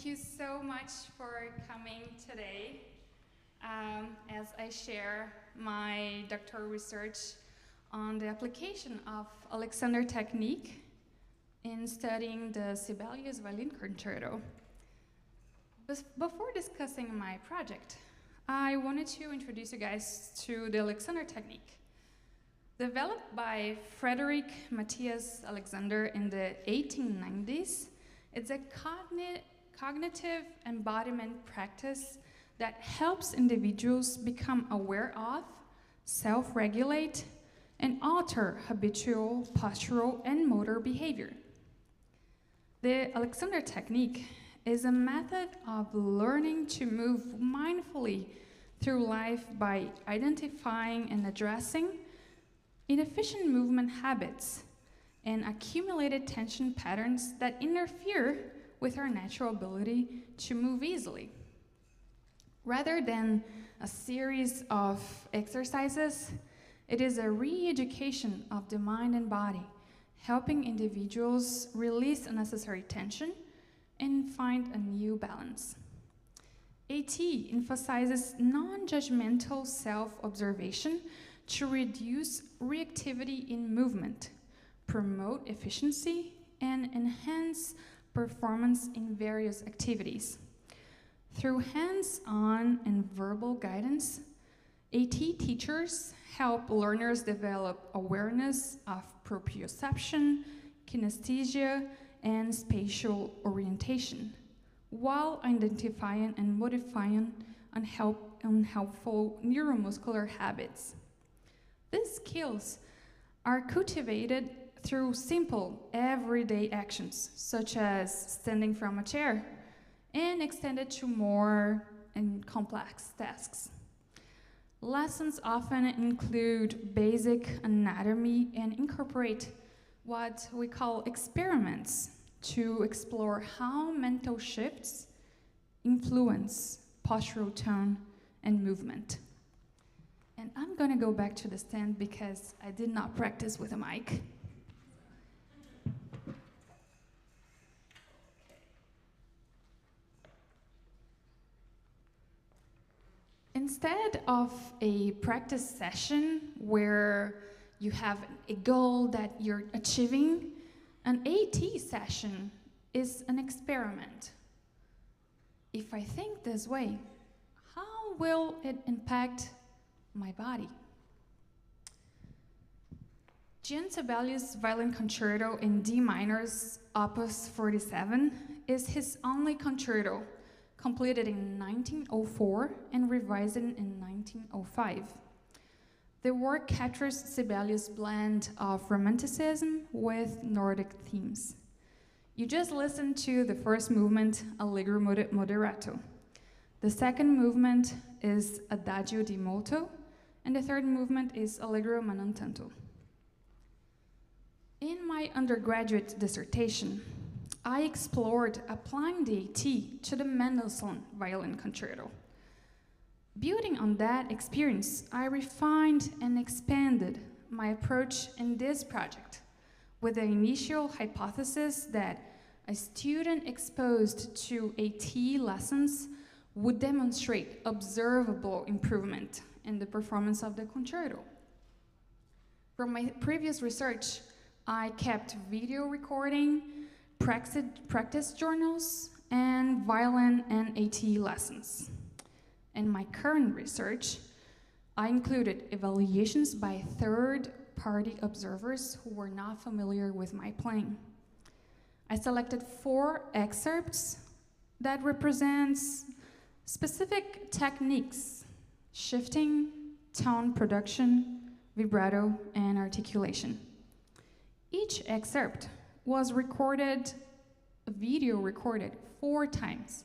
you so much for coming today as I share my doctoral research on the application of Alexander technique in studying the Sibelius Violin Concerto. Before discussing my project, I wanted to introduce you guys to the Alexander technique. Developed by Frederick Matthias Alexander in the 1890s, it's a cognitive embodiment practice that helps individuals become aware of, self-regulate, and alter habitual, postural, and motor behavior. The Alexander technique is a method of learning to move mindfully through life by identifying and addressing inefficient movement habits and accumulated tension patterns that interfere with our natural ability to move easily. Rather than a series of exercises, it is a re-education of the mind and body, helping individuals release unnecessary tension and find a new balance. AT emphasizes non-judgmental self-observation to reduce reactivity in movement, promote efficiency, and enhance performance in various activities. Through hands-on and verbal guidance, AT teachers help learners develop awareness of proprioception, kinesthesia, and spatial orientation, while identifying and modifying unhelpful neuromuscular habits. These skills are cultivated through simple, everyday actions, such as standing from a chair, and extended to more and complex tasks. Lessons often include basic anatomy and incorporate what we call experiments to explore how mental shifts influence postural tone and movement. And I'm gonna go back to the stand because I did not practice with a mic. Instead of a practice session where you have a goal that you're achieving, an AT session is an experiment. If I think this way, how will it impact my body? Gian Sibelius' Violin Concerto in D minor's Opus 47 is his only concerto, completed in 1904 and revised in 1905. The work captures Sibelius' blend of romanticism with Nordic themes. You just listened to the first movement, Allegro moderato. The second movement is Adagio di molto, and the third movement is Allegro ma non tanto. In my undergraduate dissertation, I explored applying the AT to the Mendelssohn Violin Concerto. Building on that experience, I refined and expanded my approach in this project with the initial hypothesis that a student exposed to AT lessons would demonstrate observable improvement in the performance of the concerto. From my previous research, I kept video recording, practice journals, and violin and AT lessons. In my current research, I included evaluations by third-party observers who were not familiar with my playing. I selected 4 excerpts that represents specific techniques: shifting, tone production, vibrato, and articulation. Each excerpt was video recorded 4 times.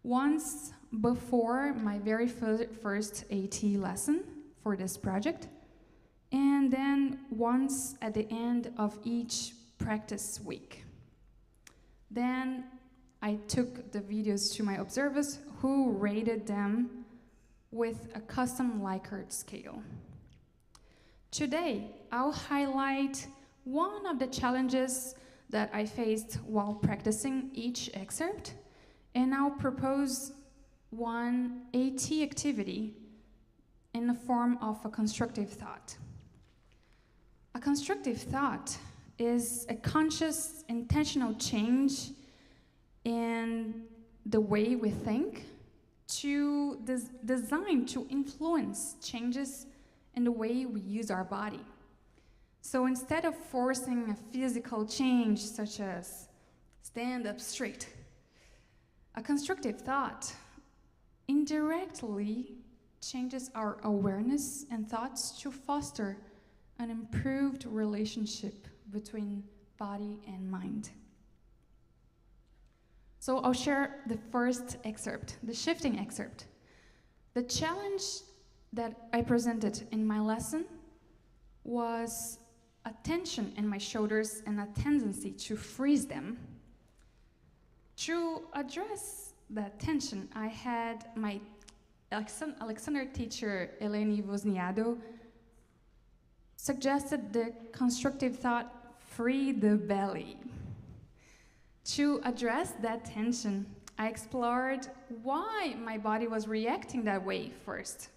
Once before my very first AT lesson for this project, and then once at the end of each practice week. Then I took the videos to my observers who rated them with a custom Likert scale. Today, I'll highlight one of the challenges that I faced while practicing each excerpt and I'll propose one AT activity in the form of a constructive thought. A constructive thought is a conscious, intentional change in the way we think designed to influence changes in the way we use our body. So instead of forcing a physical change such as stand up straight, a constructive thought indirectly changes our awareness and thoughts to foster an improved relationship between body and mind. So I'll share the first excerpt, the shifting excerpt. The challenge that I presented in my lesson was a tension in my shoulders and a tendency to freeze them. To address that tension, I had my Alexander teacher, Eleni Vozniado, suggested the constructive thought, free the belly. To address that tension, I explored why my body was reacting that way first.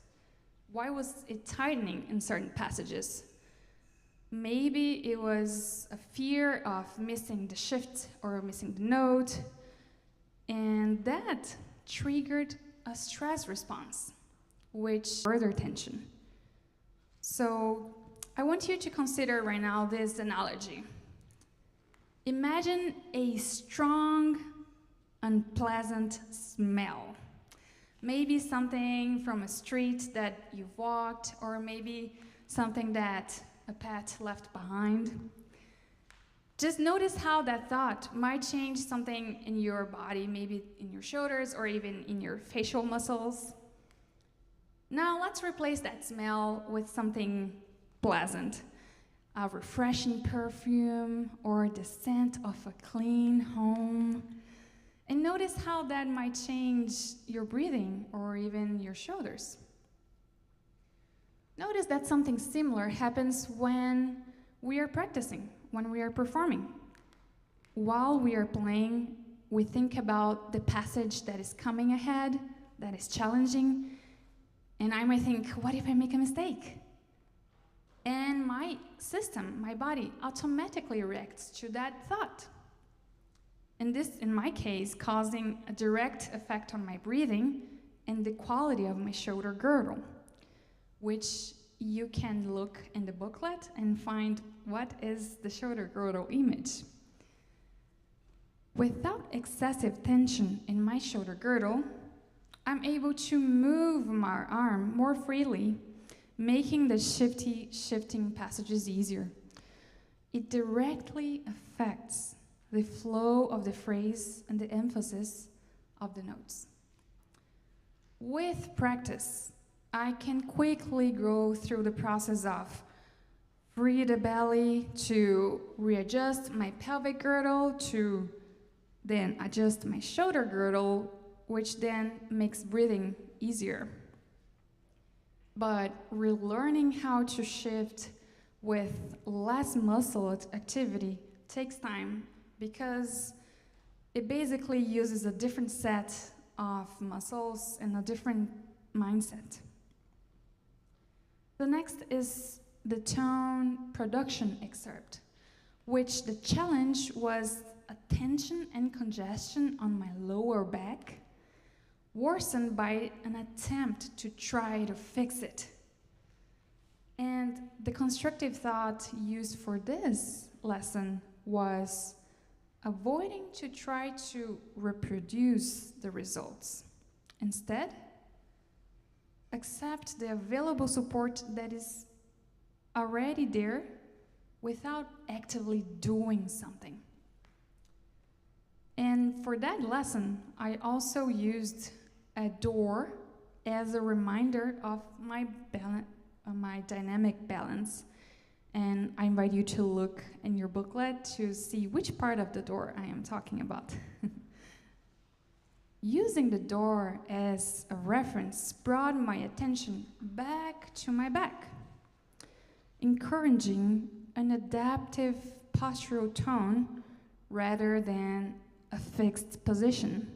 Why was it tightening in certain passages? Maybe it was a fear of missing the shift or missing the note, and that triggered a stress response, which further tension. So I want you to consider right now this analogy. Imagine a strong, unpleasant smell. Maybe something from a street that you've walked, or maybe something that a pet left behind. Just notice how that thought might change something in your body, maybe in your shoulders or even in your facial muscles. Now let's replace that smell with something pleasant. A refreshing perfume or the scent of a clean home. And notice how that might change your breathing or even your shoulders. Notice that something similar happens when we are practicing, when we are performing. While we are playing, we think about the passage that is coming ahead, that is challenging, and I might think, what if I make a mistake? And my system, my body, automatically reacts to that thought. And this, in my case, causing a direct effect on my breathing and the quality of my shoulder girdle, which you can look in the booklet and find what is the shoulder girdle image. Without excessive tension in my shoulder girdle, I'm able to move my arm more freely, making the shifting passages easier. It directly affects the flow of the phrase and the emphasis of the notes. With practice, I can quickly go through the process of free the belly, to readjust my pelvic girdle, to then adjust my shoulder girdle, which then makes breathing easier. But relearning how to shift with less muscle activity takes time because it basically uses a different set of muscles and a different mindset. The next is the tone production excerpt, which the challenge was a tension and congestion on my lower back, worsened by an attempt to try to fix it. And the constructive thought used for this lesson was avoiding to try to reproduce the results. Instead, accept the available support that is already there without actively doing something. And for that lesson, I also used a door as a reminder of my dynamic balance. And I invite you to look in your booklet to see which part of the door I am talking about. Using the door as a reference brought my attention back to my back, encouraging an adaptive postural tone rather than a fixed position.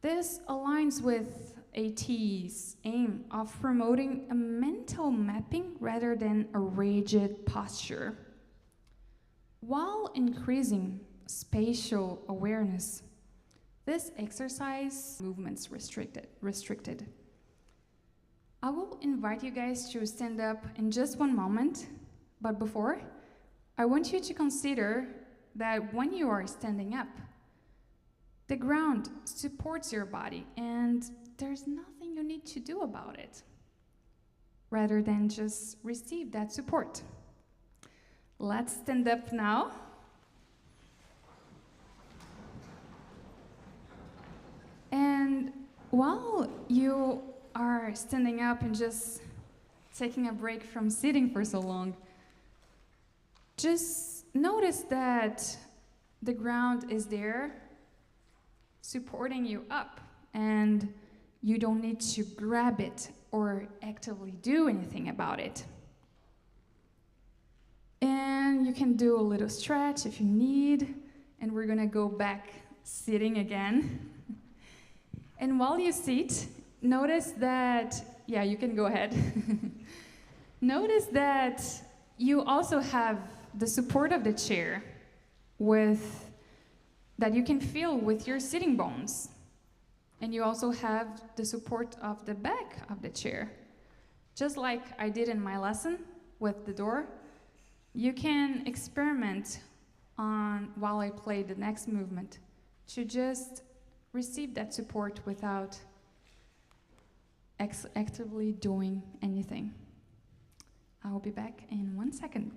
This aligns with AT's aim of promoting a mental mapping rather than a rigid posture, while increasing spatial awareness. This exercise movements restricted. I will invite you guys to stand up in just one moment, but before, I want you to consider that when you are standing up, the ground supports your body and there's nothing you need to do about it, rather than just receive that support. Let's stand up now. And while you are standing up and just taking a break from sitting for so long, just notice that the ground is there supporting you up, and you don't need to grab it or actively do anything about it. And you can do a little stretch if you need, and we're gonna go back sitting again. And while you sit, notice that, yeah, you can go ahead. Notice that you also have the support of the chair that you can feel with your sitting bones. And you also have the support of the back of the chair. Just like I did in my lesson with the door, you can experiment while I play the next movement to just receive that support without actively doing anything. I'll be back in 1 second.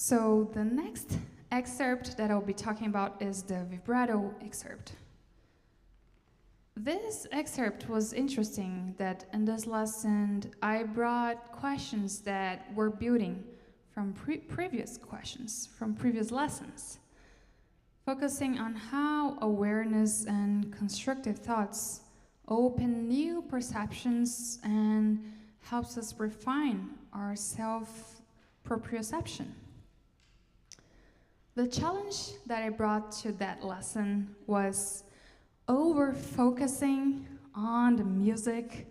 So the next excerpt that I'll be talking about is the vibrato excerpt. This excerpt was interesting that in this lesson I brought questions that were building from previous questions, from previous lessons, focusing on how awareness and constructive thoughts open new perceptions and helps us refine our self-proprioception. The challenge that I brought to that lesson was over-focusing on the music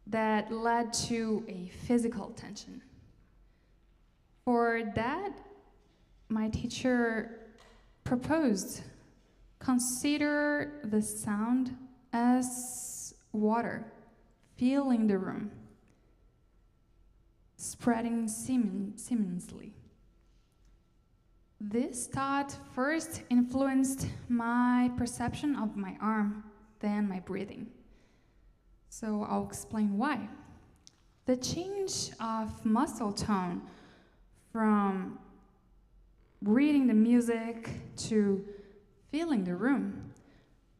that led to a physical tension. For that, my teacher proposed consider the sound as water filling the room, spreading seamlessly. This thought first influenced my perception of my arm, then my breathing. So I'll explain why. The change of muscle tone from reading the music to feeling the room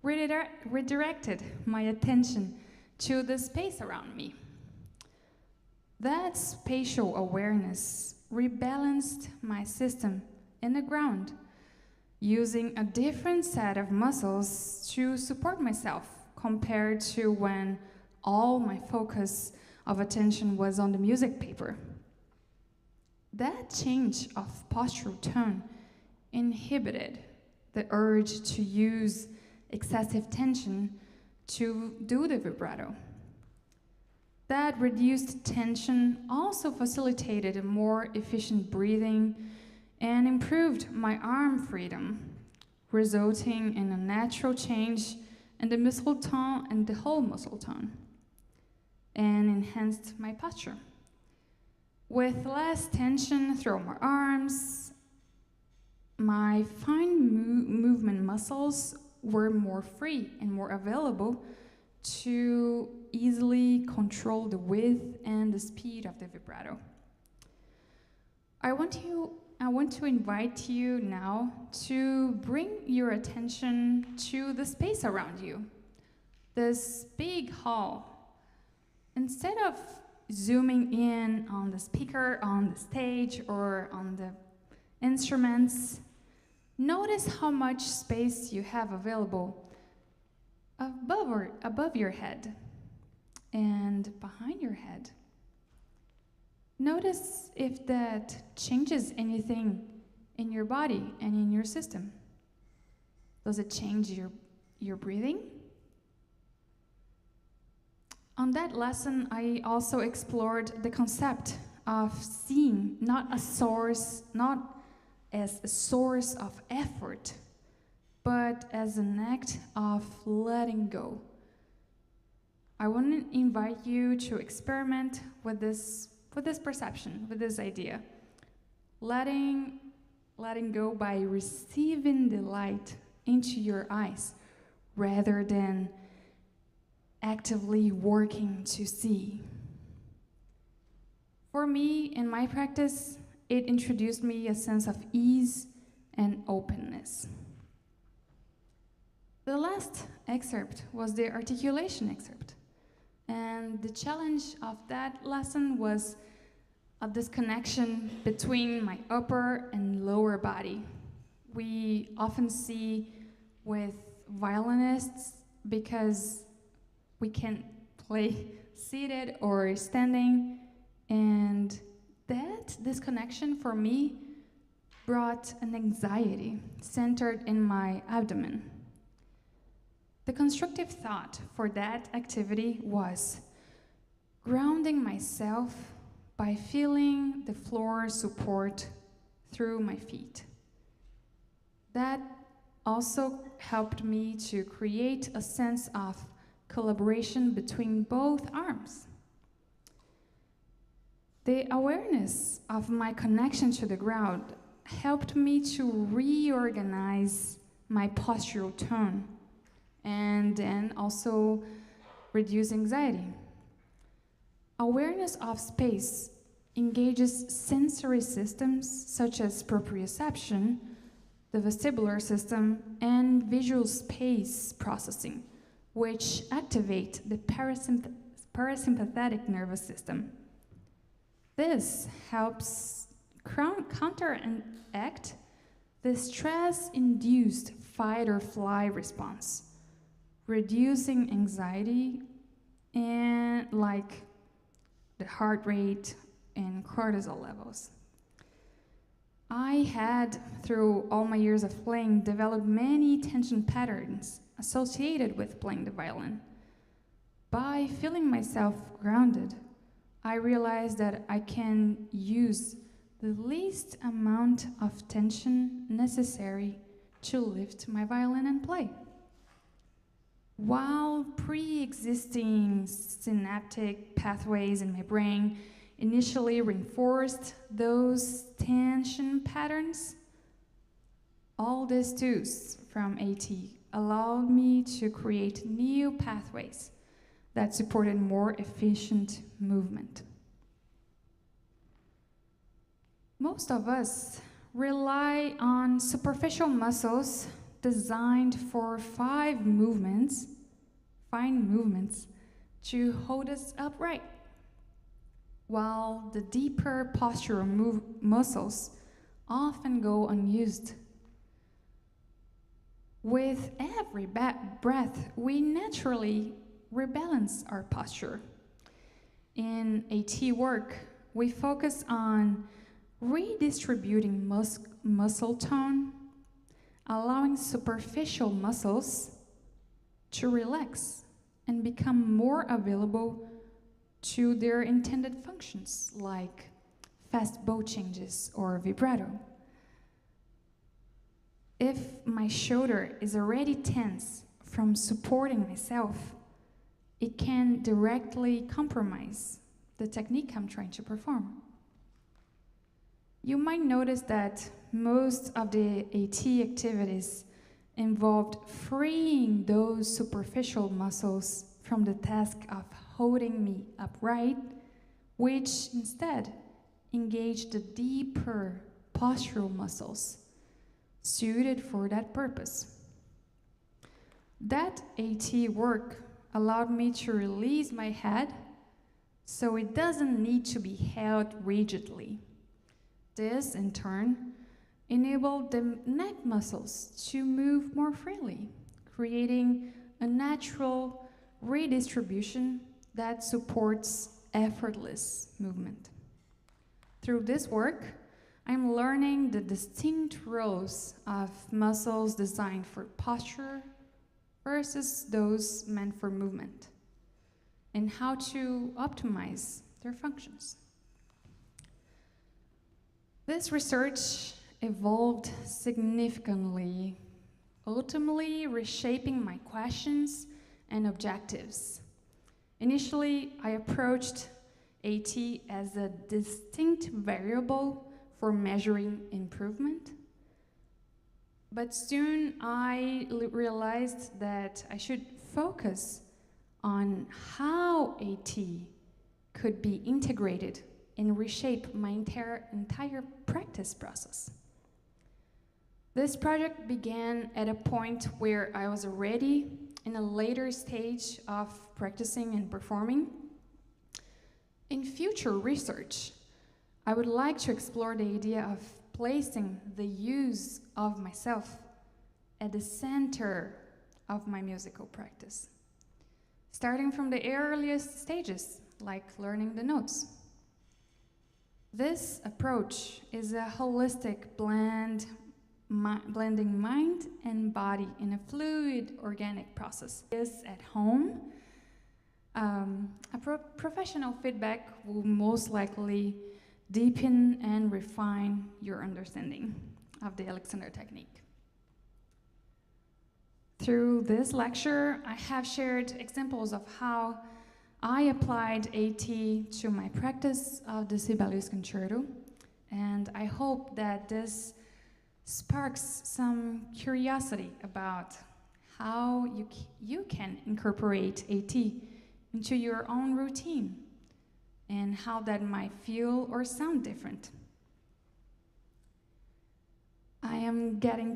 redirected my attention to the space around me. That spatial awareness rebalanced my system in the ground, using a different set of muscles to support myself compared to when all my focus of attention was on the music paper. That change of postural tone inhibited the urge to use excessive tension to do the vibrato. That reduced tension also facilitated a more efficient breathing and improved my arm freedom, resulting in a natural change in the muscle tone and the whole muscle tone, and enhanced my posture. With less tension through my arms, my fine movement muscles were more free and more available to easily control the width and the speed of the vibrato. I want to invite you now to bring your attention to the space around you, this big hall. Instead of zooming in on the speaker, on the stage, or on the instruments, notice how much space you have available above your head and behind your head. Notice if that changes anything in your body and in your system. Does it change your breathing? On that lesson, I also explored the concept of seeing not as a source of effort, but as an act of letting go. I want to invite you to experiment with this perception, with this idea. Letting go by receiving the light into your eyes rather than actively working to see. For me, in my practice, it introduced me a sense of ease and openness. The last excerpt was the articulation excerpt. And the challenge of that lesson was a disconnection between my upper and lower body. We often see with violinists, because we can play seated or standing, and that disconnection for me brought an anxiety centered in my abdomen. The constructive thought for that activity was grounding myself by feeling the floor support through my feet. That also helped me to create a sense of collaboration between both arms. The awareness of my connection to the ground helped me to reorganize my postural tone and then also reduce anxiety. Awareness of space engages sensory systems such as proprioception, the vestibular system, and visual space processing, which activate the parasympathetic nervous system. This helps counteract the stress-induced fight or flight response, reducing anxiety and like the heart rate and cortisol levels. I had, through all my years of playing, developed many tension patterns associated with playing the violin. By feeling myself grounded, I realized that I can use the least amount of tension necessary to lift my violin and play. While pre-existing synaptic pathways in my brain initially reinforced those tension patterns, all these tools from AT allowed me to create new pathways that supported more efficient movement. Most of us rely on superficial muscles designed for fine movements, to hold us upright, while the deeper postural muscles often go unused. With every breath, we naturally rebalance our posture. In AT work, we focus on redistributing muscle tone, allowing superficial muscles to relax and become more available to their intended functions, like fast bow changes or vibrato. If my shoulder is already tense from supporting myself, it can directly compromise the technique I'm trying to perform. You might notice that most of the AT activities involved freeing those superficial muscles from the task of holding me upright, which instead engaged the deeper postural muscles suited for that purpose. That AT work allowed me to release my head so it doesn't need to be held rigidly. This, in turn, enabled the neck muscles to move more freely, creating a natural redistribution that supports effortless movement. Through this work, I'm learning the distinct roles of muscles designed for posture versus those meant for movement, and how to optimize their functions. This research evolved significantly, ultimately reshaping my questions and objectives. Initially, I approached AT as a distinct variable for measuring improvement, but soon I realized that I should focus on how AT could be integrated and reshape my entire practice process. This project began at a point where I was already in a later stage of practicing and performing. In future research, I would like to explore the idea of placing the use of myself at the center of my musical practice, starting from the earliest stages, like learning the notes. This approach is a holistic blending mind and body in a fluid, organic process. This at home, professional feedback will most likely deepen and refine your understanding of the Alexander technique. Through this lecture, I have shared examples of how I applied AT to my practice of the Sibelius Concerto, and I hope that this sparks some curiosity about how you can incorporate AT into your own routine and how that might feel or sound different. I am getting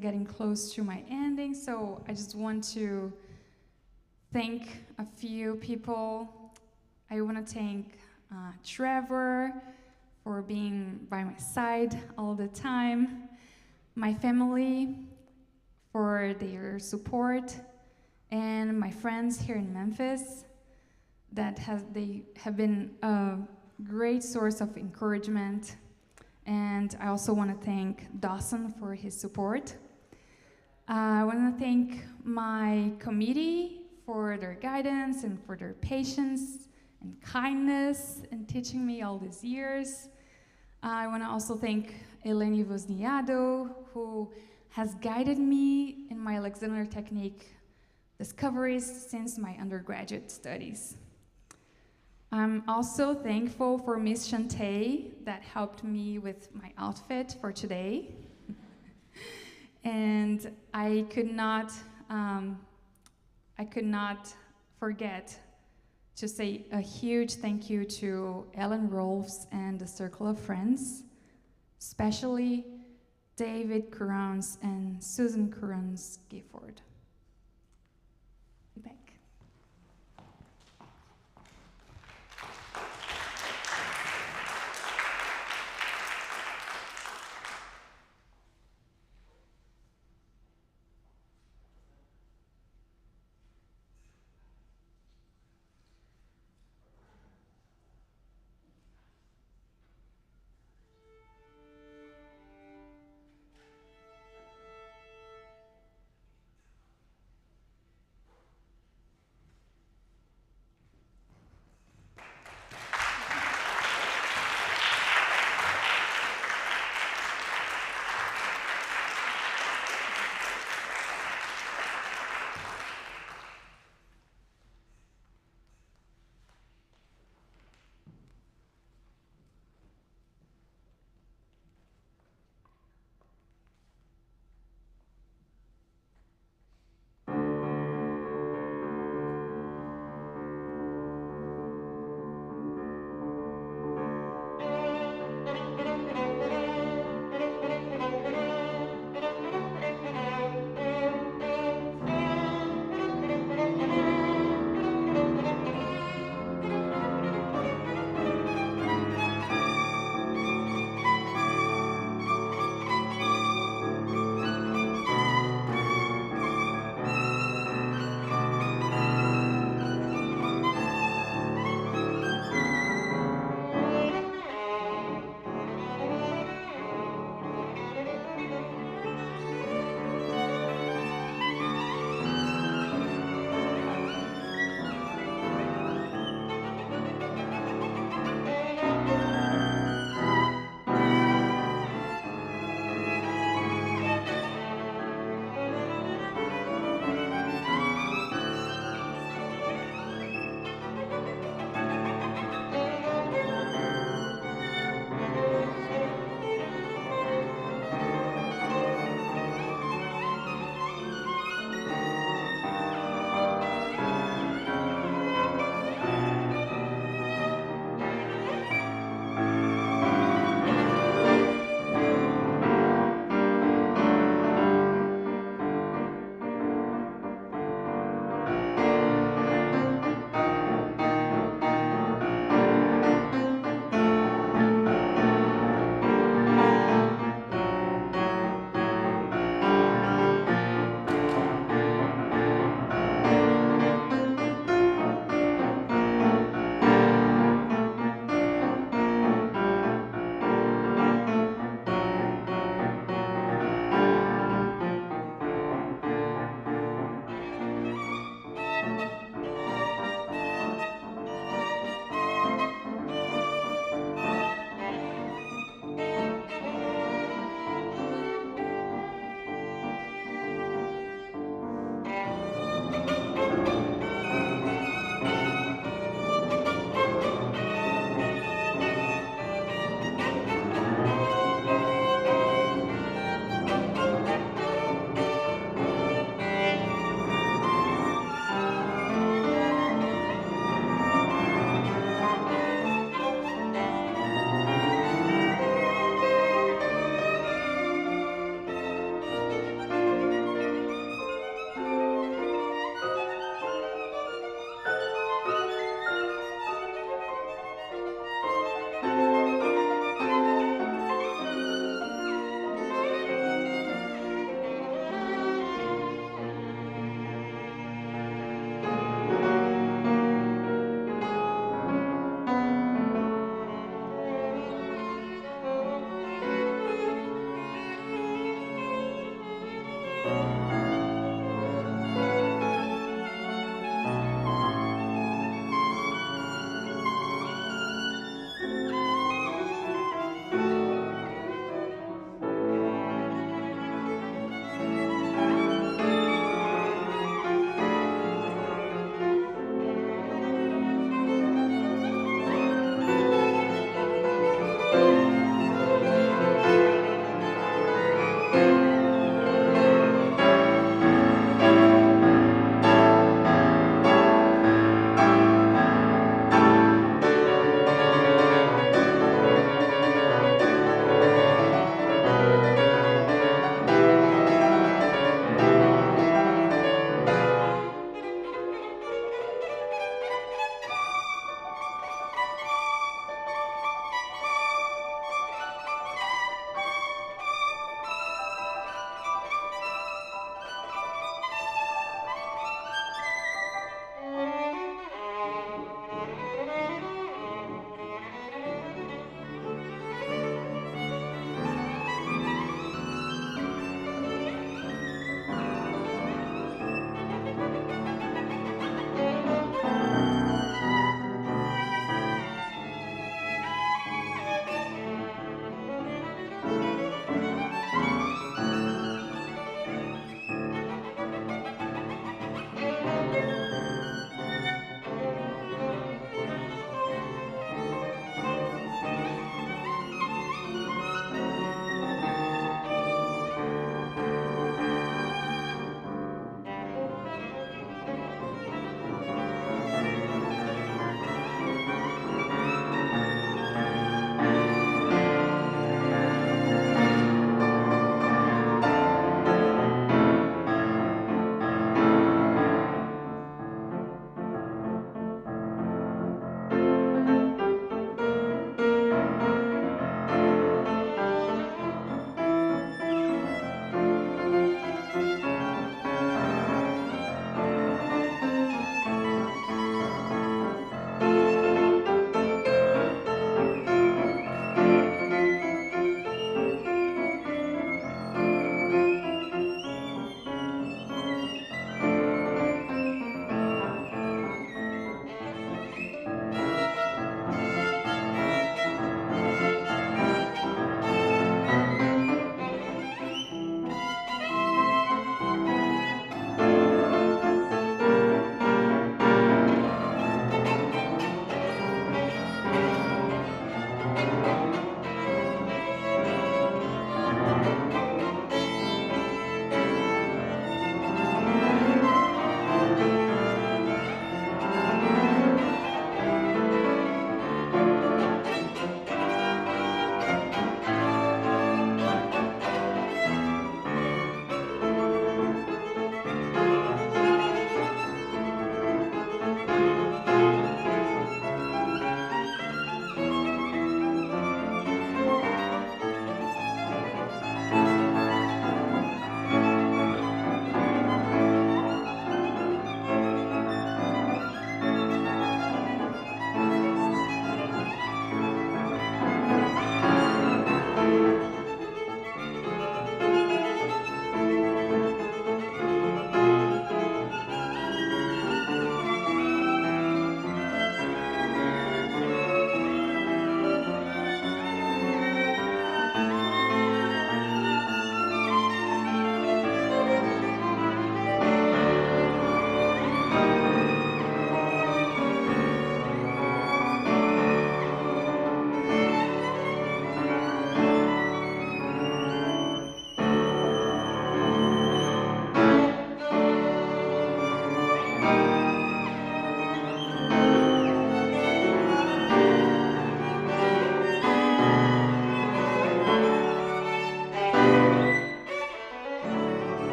getting close to my ending, so I just want to thank a few people. I want to thank Trevor for being by my side all the time, my family for their support, and my friends here in Memphis they have been a great source of encouragement. And I also want to thank Dawson for his support. I want to thank my committee for their guidance and for their patience and kindness in teaching me all these years. I want to also thank Eleni Vosniado, who has guided me in my Alexander technique discoveries since my undergraduate studies. I'm also thankful for Miss Shantae that helped me with my outfit for today. And I could not forget to say a huge thank you to Ellen Rolfs and the Circle of Friends, especially David Kurans and Susan Kurans Gifford.